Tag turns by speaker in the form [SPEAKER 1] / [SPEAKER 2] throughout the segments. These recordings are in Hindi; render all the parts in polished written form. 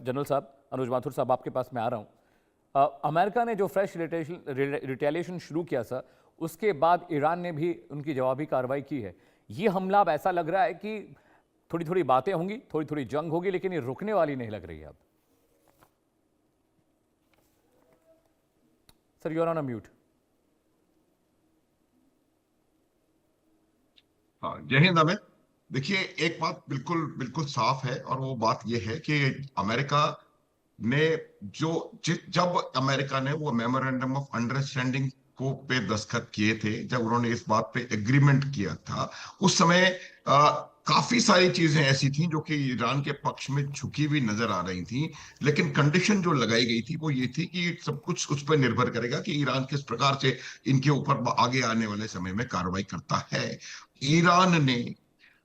[SPEAKER 1] जनरल साहब, अनुज माथुर साहब, आपके पास मैं आ रहा हूं। अमेरिका ने जो फ्रेश रिटेलिएशन शुरू किया था, उसके बाद ईरान ने भी उनकी जवाबी कार्रवाई की है। ये हमला अब ऐसा लग रहा है कि थोड़ी थोड़ी बातें होंगी, थोड़ी थोड़ी जंग होगी, लेकिन ये रुकने वाली नहीं लग रही है अब। Sir, you are on mute.
[SPEAKER 2] हाँ, जय हिंद अमित। देखिए, एक बात बिल्कुल बिल्कुल साफ है और वो बात ये है कि अमेरिका ने जब अमेरिका ने वो मेमोरेंडम ऑफ अंडरस्टैंडिंग को पे दस्तखत किए थे, जब उन्होंने इस बात पे एग्रीमेंट किया था, उस समय काफी सारी चीजें ऐसी थी जो कि ईरान के पक्ष में झुकी हुई नजर आ रही थी। लेकिन कंडीशन जो लगाई गई थी वो ये थी कि सब कुछ उस पर निर्भर करेगा कि ईरान किस प्रकार से इनके ऊपर आगे आने वाले समय में कार्रवाई करता है। ईरान ने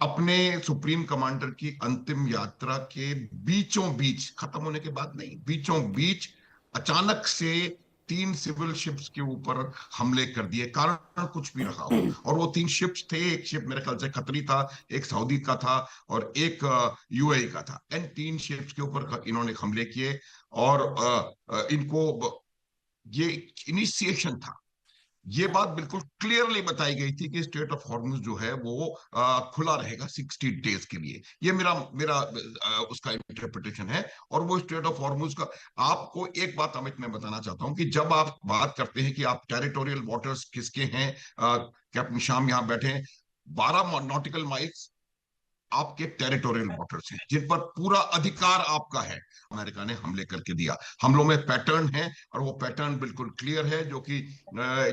[SPEAKER 2] अपने सुप्रीम कमांडर की अंतिम यात्रा के बीचों बीच, खत्म होने के बाद नहीं, बीचों बीच अचानक से 3 सिविल शिप्स के ऊपर हमले कर दिए, कारण कुछ भी रहा हो। और वो 3 शिप्स थे, एक शिप मेरे ख्याल से कतरी था, एक सऊदी का था और एक यूएई का था। इन 3 शिप्स के ऊपर इन्होंने हमले किए और इनको ये इनिशिएशन था। ये बात बिल्कुल क्लियरली बताई गई थी कि स्टेट ऑफ हॉर्मुज जो है वो खुला रहेगा 60 डेज के लिए। ये मेरा मेरा उसका इंटरप्रिटेशन है। और वो स्टेट ऑफ हॉर्मुज का, आपको एक बात अमित मैं बताना चाहता हूं कि जब आप बात करते हैं कि आप टेरिटोरियल वाटर्स किसके हैं, कैप्टन शाम यहां बैठे हैं, 12 नॉटिकल माइल्स आपके टेरिटोरियल वाटर्स हैं जिन पर पूरा अधिकार आपका है। अमेरिका ने हमले करके दिया। हमलों में पैटर्न है और वो पैटर्न बिल्कुल क्लियर है, जो कि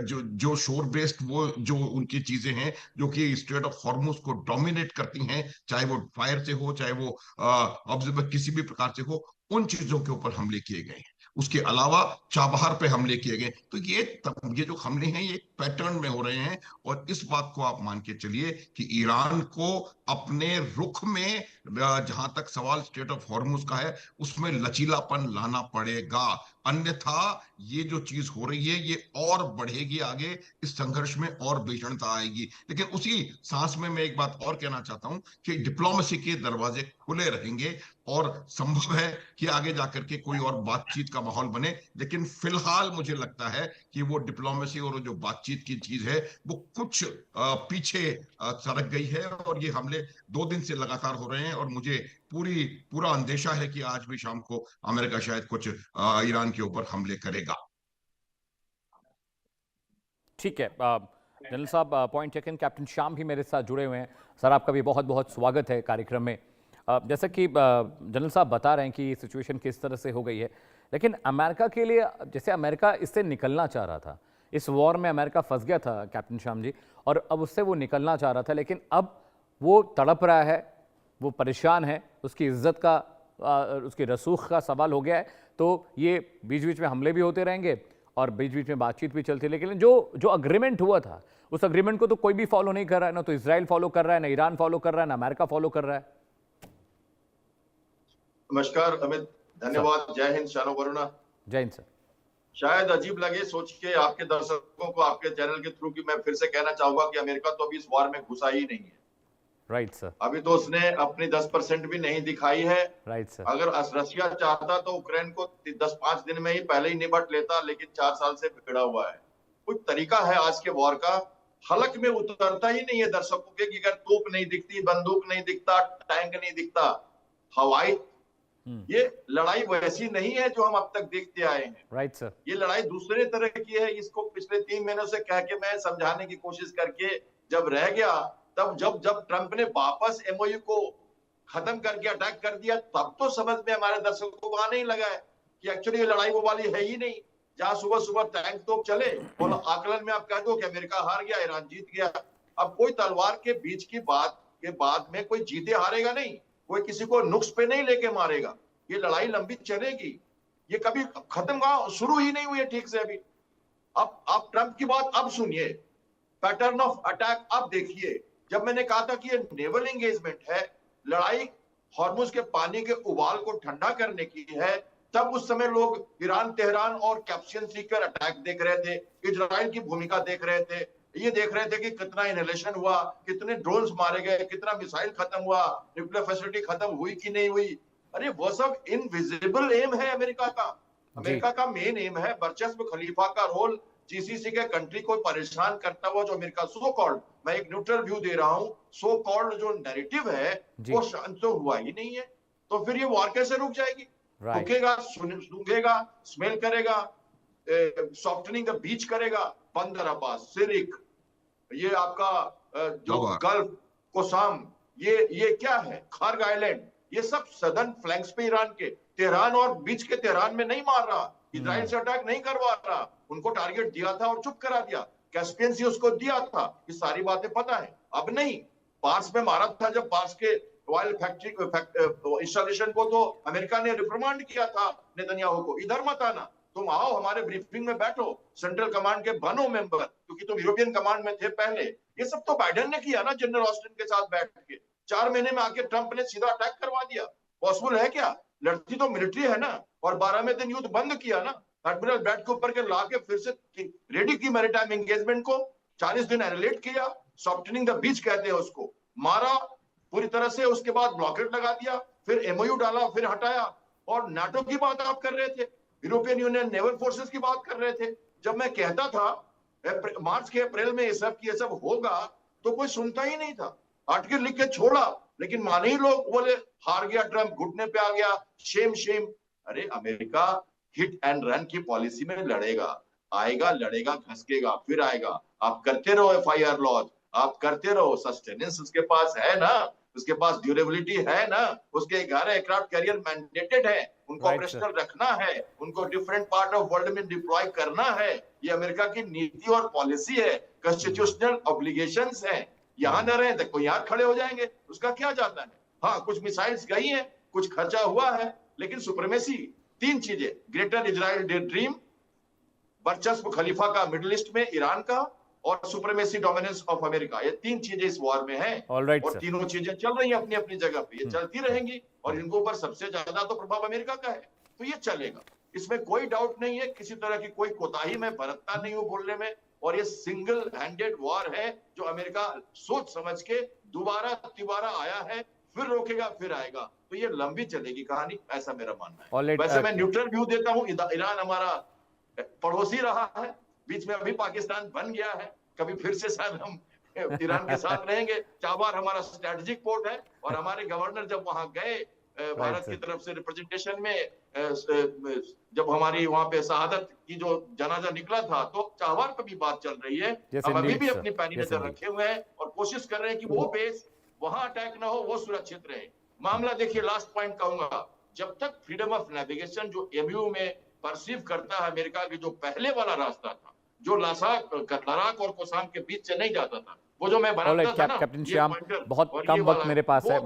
[SPEAKER 2] जो जो शोर बेस्ड, वो जो उनकी चीजें हैं जो कि स्ट्रेट ऑफ हॉर्मुज को डोमिनेट करती हैं, चाहे वो फायर से हो, चाहे वो ऑब्जर्वर किसी भी प्रकार से हो, उन चीजों के ऊपर हमले किए गए हैं। उसके अलावा चाबहार पे हमले किए गए। तो ये जो हमले हैं ये पैटर्न में हो रहे हैं। और इस बात को आप मान के चलिए कि ईरान को अपने रुख में, जहां तक सवाल स्टेट ऑफ हॉर्मुज का है, उसमें लचीलापन लाना पड़ेगा। अन्यथा ये जो चीज हो रही है ये और बढ़ेगी आगे, इस संघर्ष में और भीषणता आएगी। लेकिन उसी सांस में मैं एक बात और कहना चाहता हूं कि डिप्लोमेसी के दरवाजे खुले रहेंगे और संभव है कि आगे जाकर के कोई और बातचीत का माहौल बने। लेकिन फिलहाल मुझे लगता है कि वो डिप्लोमेसी और जो बातचीत की चीज है वो कुछ पीछे सरक गई है। और ये हमले 2 दिन से लगातार हो रहे हैं और मुझे पूरा अंदेशा है कि आज भी शाम को अमेरिका शायद कुछ ईरान के ऊपर हमले करेगा।
[SPEAKER 1] ठीक है जनरल साहब, पॉइंट टेकन। कैप्टन श्याम भी मेरे साथ जुड़े हुए हैं। सर, आपका भी बहुत बहुत स्वागत है कार्यक्रम में। जैसा कि जनरल साहब बता रहे हैं कि सिचुएशन किस तरह से हो गई है, लेकिन अमेरिका के लिए, जैसे अमेरिका इससे निकलना चाह रहा था, इस वॉर में अमेरिका फंस गया था कैप्टन श्याम जी, और अब उससे वो निकलना चाह रहा था, लेकिन अब वो तड़प रहा है, वो परेशान है, उसकी इज्जत का, उसकी रसूख का सवाल हो गया है। तो ये बीच बीच में हमले भी होते रहेंगे और बीच बीच में बातचीत भी चलती है, लेकिन जो अग्रीमेंट हुआ था, उस अग्रीमेंट को तो कोई भी फॉलो नहीं कर रहा है। ना तो इसराइल फॉलो कर रहा है, ना ईरान फॉलो कर रहा है, ना अमेरिका फॉलो कर रहा है।
[SPEAKER 3] नमस्कार अमित, धन्यवाद। जय हिंद शानो वरुणा।
[SPEAKER 1] जय हिंद सर।
[SPEAKER 3] शायद अजीब लगे सोच के आपके दर्शकों को आपके चैनल के थ्रू कि मैं फिर से कहना चाहूंगा कि अमेरिका तो अभी इस वॉर में घुसा ही नहीं है।
[SPEAKER 1] Right sir.
[SPEAKER 3] अभी तो उसने अपनी 10% भी नहीं दिखाई है।
[SPEAKER 1] Right sir.
[SPEAKER 3] अगर रशिया चाहता तो यूक्रेन को 10-5 दिन में ही पहले ही निपट लेता, लेकिन 4 साल से बिगड़ा हुआ है। कुछ तरीका है आज के वॉर का, हलक में उतरता ही नहीं है दर्शकों के कि अगर तोप नहीं दिखती, बंदूक नहीं दिखता, टैंक नहीं दिखता, हवाई, ये लड़ाई वैसी नहीं है जो हम अब तक देखते आए हैं।
[SPEAKER 1] Right sir.
[SPEAKER 3] ये लड़ाई दूसरे तरह की है। इसको पिछले 3 महीनों से कह के मैं समझाने की कोशिश करके जब रह गया, तब जब ट्रंप ने वापस एमओयू को खत्म करके अटैक कर दिया, तब तो समझ में हमारे दर्शकों को आने ही लगा है कि एक्चुअली ये लड़ाई वो वाली है ही नहीं, जहां सुबह सुबह टैंक तो चले और आकलन में आप कह दो कि अमेरिका हार गया, ईरान जीत गया। अब कोई तलवार के बीच की बात के बाद में कोई जीते हारेगा नहीं, कोई किसी को नुक्स पे नहीं लेके मारेगा। ये लड़ाई लंबी चलेगी, ये कभी खत्म शुरू ही नहीं हुई है ठीक से अभी। अब आप ट्रंप की बात अब सुनिए, पैटर्न ऑफ अटैक अब देखिए। जब मैंने कहा था कि ये नेवल एंगेजमेंट है, लड़ाई हॉर्मुज के पानी के उबाल को ठंडा करने की है, तब उस समय लोग ईरान, तेहरान और कैप्शन सीकर अटैक देख रहे थे, इजराइल की भूमिका देख रहे थे, ये देख रहे थे कि कितना इनहेलेशन हुआ, कितने ड्रोन्स मारे गए, कितना मिसाइल खत्म हुआ, न्यूक्लियर फैसिलिटी खत्म हुई कि नहीं हुई। अरे वो सब इनविजिबल एम है अमेरिका का। अमेरिका का मेन एम है वर्चस्व खलीफा का रोल, जीसीसी के कंट्री को परेशान करता हुआ जो अमेरिका सो कॉल्ड, मैं एक न्यूट्रल व्यू दे रहा हूं, सो कॉल्ड जो नैरेटिव है वो शांत तो हुआ ही नहीं है। तो फिर ये वॉर कैसे रुक जाएगी? रुकेगा, सूंघेगा, स्मेल करेगा, सॉफ्टनिंग द बीच करेगा, बंदर अब्बास, सिरिक, ये आपका जो गल्फ, कोसाम, ये क्या है, खार्ग आइलैंड, ये सब सदर्न फ्लैंक्स पे ईरान के, तेहरान और बीच के तेहरान में नहीं मार रहा, इजराइल से अटैक नहीं करवा रहा, उनको टारगेट दिया था और चुप करा दिया, कैस्पियन सी उसको दिया था, ये सारी बातें पता है। अब नहीं, पार्स में मारा था, जब पार्स के ऑयल फैक्ट्री इंस्टॉलेशन को तो अमेरिका ने रिप्रिमांड किया था नेतन्याहू को, इधर मत आना, तुम आओ हमारे ब्रीफिंग में बैठो, सेंट्रल कमांड के बनो मेंबर, क्योंकि तुम यूरोपियन कमांड में थे पहले। ये सब तो बाइडेन ने किया ना जनरल ऑस्टिन के साथ बैठ के। 4 महीने में आके ट्रंप ने सीधा अटैक करवा दिया। पॉसिबल है क्या? लड़ती तो मिलिट्री है ना, और 12वें दिन युद्ध बंद किया ना, एडमिरल बैट के ऊपर के ला के फिर से रेडी की मैरीटाइम एंगेजमेंट को, 40 दिन एनलेट किया, सॉफ्टनिंग द बीच कहते हैं उसको, मारा पूरी तरह से, उसके बाद ब्लॉकेट लगा दिया, फिर एमओयू डाला, फिर हटाया। और नाटो की बात आप कर रहे थे, यूरोपियन यूनियन नेवल फोर्सेस की बात कर रहे थे। जब मैं कहता था मार्च के अप्रैल में ये सब होगा, तो कोई सुनता ही नहीं था, आर्टिकल लिख के छोड़ा, लेकिन माने ही लोग, बोले हार गया ट्रंप, घुटने पे आ गया, शेम शेम। अरे अमेरिका हिट एंड रन की पॉलिसी में लड़ेगा, आएगा, लड़ेगा, घसकेगा, फिर आएगा। आप करते रहो एफआईआर लॉज, आप करते रहो, सस्टेनेंस उसके पास है ना, उसके पास ड्यूरेबिलिटी है ना, उसके 11 एयरक्राफ्ट कैरियर मैंडेटेड है, उनको ऑपरेशनल रखना है, उनको डिफरेंट पार्ट ऑफ वर्ल्ड में डिप्लॉय करना है। ये अमेरिका की नीति और पॉलिसी है, कॉन्स्टिट्यूशनल ऑब्लिगेशंस है। यहाँ न रहे तो यहाँ खड़े हो जाएंगे, उसका क्या जाता है। हाँ, कुछ मिसाइल्स गई हैं, कुछ खर्चा हुआ है, लेकिन सुप्रीमेसी, 3 चीजें, ग्रेटर इजराइल ड्रीम, वर्चस्व खलीफा का मिडिल ईस्ट में ईरान का, और सुप्रीमेसी डोमिनेंस ऑफ अमेरिका, ये 3 चीजें इस वॉर में हैं। और तीनों चीजें चल रही हैं अपनी अपनी जगह पे, ये चलती रहेंगी, और इनके ऊपर सबसे ज्यादा तो प्रभाव अमेरिका का है, तो ये चलेगा, इसमें कोई डाउट नहीं है। किसी तरह की कोई कोताही मैं बरतता नहीं हूं बोलने में, और ये सिंगल हैंडेड वॉर है जो अमेरिका सोच समझ के दोबारा आया है, फिर रोकेगा, फिर आएगा, तो ये लंबी चलेगी कहानी, ऐसा मेरा मानना है। वैसे मैं न्यूट्रल व्यू देता हूँ, ईरान हमारा पड़ोसी रहा है, बीच में अभी पाकिस्तान बन गया है, कभी फिर से शायद हम ईरान के साथ रहेंगे। चाबार हमारा स्ट्रेटेजिक पोर्ट है, और हमारे गवर्नर जब वहां गए भारत की तरफ से रिप्रेजेंटेशन में, जब हमारी वहां पे शहादत की जो जनाजा निकला था, तो चाबार पे भी बात चल रही है। हम अभी भी अपनी पैनी नजर रखे हुए हैं और कोशिश कर रहे हैं कि वो बेस वहां अटैक ना हो, वो सुरक्षित रहे। मामला देखिए, लास्ट पॉइंट कहूंगा, जब तक फ्रीडम ऑफ नेविगेशन जो एमयू में परसीव करता है अमेरिका की, जो पहले वाला रास्ता था, जो लद्दाख और कोसाम के बीच से नहीं जाता था, वो जो मैं बनाता था ना,
[SPEAKER 1] कैप्टन श्याम, बहुत कम वक्त मेरे पास है।